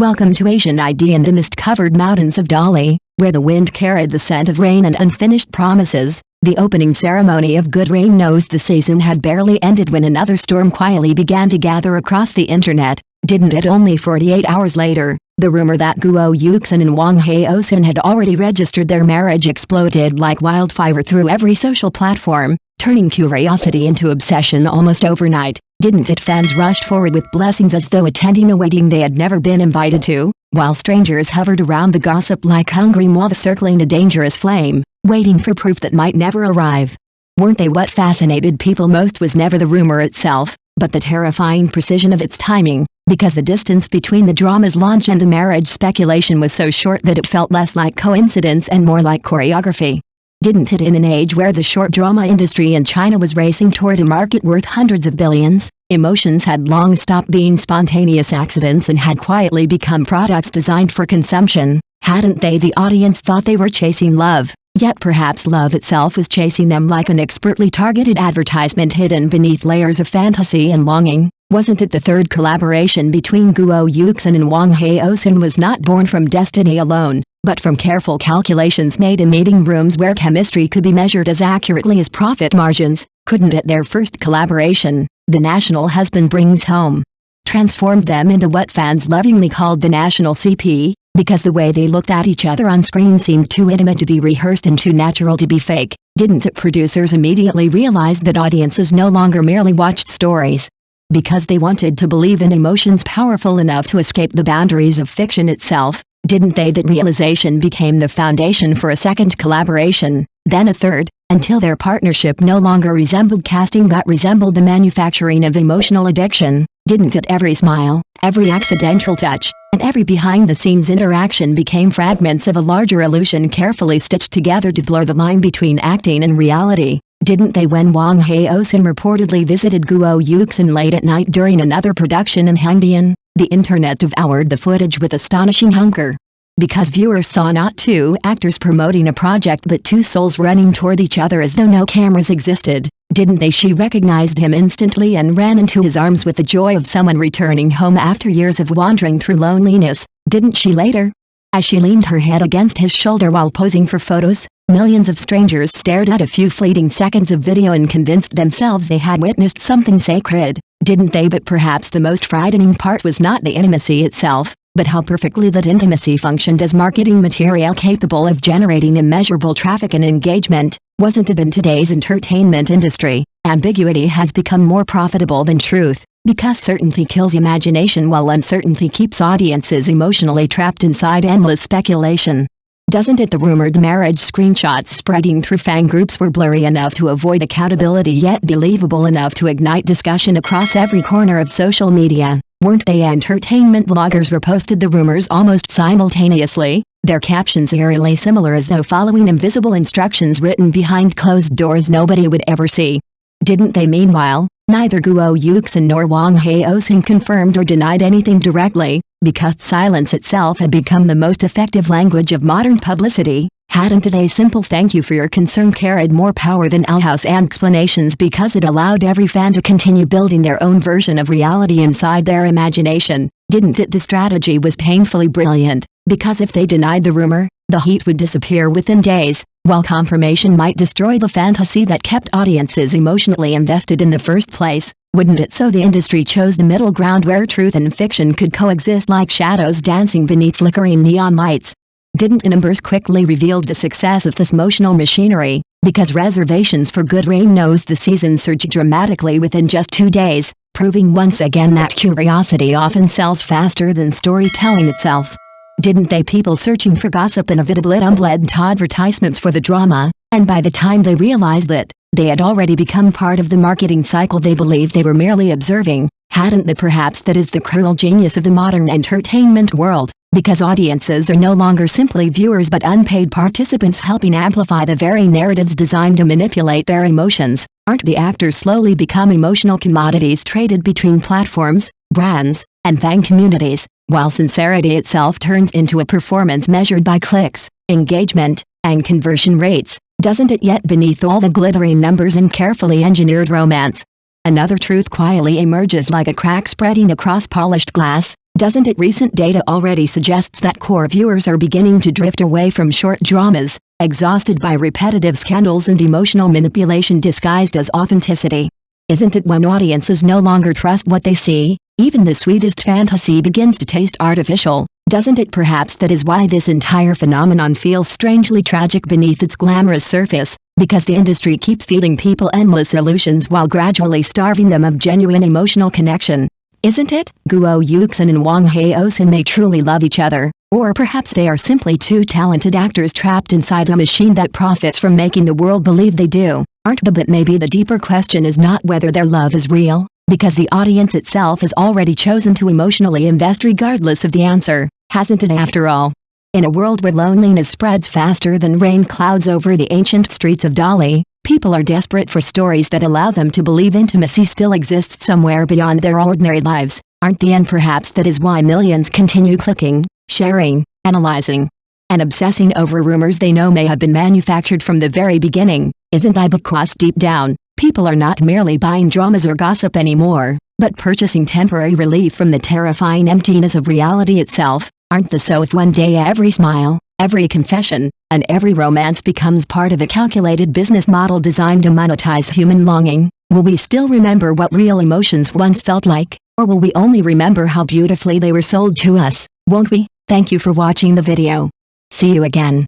Welcome to Asian ID in the mist-covered mountains of Dali, where the wind carried the scent of rain and unfinished promises. The opening ceremony of Good Rain Knows the season had barely ended when another storm quietly began to gather across the internet, didn't it? Only 48 hours later, the rumor that Guo Yuxin and Wang Haozhen had already registered their marriage exploded like wildfire through every social platform, turning curiosity into obsession almost overnight, didn't it? Fans rushed forward with blessings as though attending a wedding they had never been invited to, while strangers hovered around the gossip like hungry moths circling a dangerous flame, waiting for proof that might never arrive. Weren't they? What fascinated people most was never the rumor itself, but the terrifying precision of its timing, because the distance between the drama's launch and the marriage speculation was so short that it felt less like coincidence and more like choreography. Didn't it? In an age where the short drama industry in China was racing toward a market worth hundreds of billions, emotions had long stopped being spontaneous accidents and had quietly become products designed for consumption, hadn't they? The audience thought they were chasing love, yet perhaps love itself was chasing them like an expertly targeted advertisement hidden beneath layers of fantasy and longing. Wasn't it? The third collaboration between Guo Yuxin and Wang Haozhen was not born from destiny alone, but from careful calculations made in meeting rooms where chemistry could be measured as accurately as profit margins, couldn't it? Their first collaboration, The National Husband Brings Home, transformed them into what fans lovingly called the National CP, because the way they looked at each other on screen seemed too intimate to be rehearsed and too natural to be fake, didn't it? Producers immediately realized that audiences no longer merely watched stories because they wanted to believe in emotions powerful enough to escape the boundaries of fiction itself, didn't they? That realization became the foundation for a second collaboration, then a third, until their partnership no longer resembled casting but resembled the manufacturing of emotional addiction, didn't it? Every smile, every accidental touch, and every behind-the-scenes interaction became fragments of a larger illusion carefully stitched together to blur the line between acting and reality, didn't they? When Wang Haozhen reportedly visited Guo Yuxin late at night during another production in Hangdian, the internet devoured the footage with astonishing hunger. Because viewers saw not two actors promoting a project but two souls running toward each other as though no cameras existed, didn't they? She recognized him instantly and ran into his arms with the joy of someone returning home after years of wandering through loneliness, didn't she? Later, as she leaned her head against his shoulder while posing for photos, millions of strangers stared at a few fleeting seconds of video and convinced themselves they had witnessed something sacred, didn't they? But perhaps the most frightening part was not the intimacy itself, but how perfectly that intimacy functioned as marketing material capable of generating immeasurable traffic and engagement, wasn't it? In today's entertainment industry, ambiguity has become more profitable than truth, because certainty kills imagination while uncertainty keeps audiences emotionally trapped inside endless speculation. Doesn't it? The rumored marriage screenshots spreading through fan groups were blurry enough to avoid accountability yet believable enough to ignite discussion across every corner of social media, weren't they? Entertainment bloggers reposted the rumors almost simultaneously, their captions eerily similar as though following invisible instructions written behind closed doors nobody would ever see. Didn't they? Meanwhile, neither Guo Yuxin nor Wang Haozhen confirmed or denied anything directly, because silence itself had become the most effective language of modern publicity. Hadn't it? A simple thank you for your concern carried more power than alhouse and explanations because it allowed every fan to continue building their own version of reality inside their imagination, didn't it? The strategy was painfully brilliant, because if they denied the rumor, the heat would disappear within days, while confirmation might destroy the fantasy that kept audiences emotionally invested in the first place, wouldn't it? So the industry chose the middle ground where truth and fiction could coexist like shadows dancing beneath flickering neon lights. Didn't numbers quickly revealed the success of this emotional machinery, because reservations for Good Rain Knows the season surged dramatically within just 2 days, proving once again that curiosity often sells faster than storytelling itself. Didn't they? People searching for gossip inevitably led to advertisements for the drama, and by the time they realized that they had already become part of the marketing cycle they believed they were merely observing, hadn't they? Perhaps that is the cruel genius of the modern entertainment world, because audiences are no longer simply viewers but unpaid participants helping amplify the very narratives designed to manipulate their emotions. Aren't the actors slowly become emotional commodities traded between platforms, brands, and fan communities, while sincerity itself turns into a performance measured by clicks, engagement, and conversion rates, doesn't it? Yet beneath all the glittering numbers and carefully engineered romance, another truth quietly emerges like a crack spreading across polished glass, Doesn't it? Recent data already suggests that core viewers are beginning to drift away from short dramas, exhausted by repetitive scandals and emotional manipulation disguised as authenticity. Isn't it when audiences no longer trust what they see, even the sweetest fantasy begins to taste artificial? Doesn't it? Perhaps that is why this entire phenomenon feels strangely tragic beneath its glamorous surface, because the industry keeps feeding people endless illusions while gradually starving them of genuine emotional connection. Isn't it? Guo Yuxin and Wang Haozhen may truly love each other, or perhaps they are simply two talented actors trapped inside a machine that profits from making the world believe they do, aren't they? But maybe the deeper question is not whether their love is real, because the audience itself has already chosen to emotionally invest regardless of the answer, hasn't it after all? In a world where loneliness spreads faster than rain clouds over the ancient streets of Dali, people are desperate for stories that allow them to believe intimacy still exists somewhere beyond their ordinary lives, aren't they? And perhaps that is why millions continue clicking, sharing, analyzing, and obsessing over rumors they know may have been manufactured from the very beginning, isn't it? Because deep down, people are not merely buying dramas or gossip anymore, but purchasing temporary relief from the terrifying emptiness of reality itself, aren't they? So if one day every smile, every confession, and every romance becomes part of a calculated business model designed to monetize human longing, will we still remember what real emotions once felt like, or will we only remember how beautifully they were sold to us, won't we? Thank you for watching the video. See you again.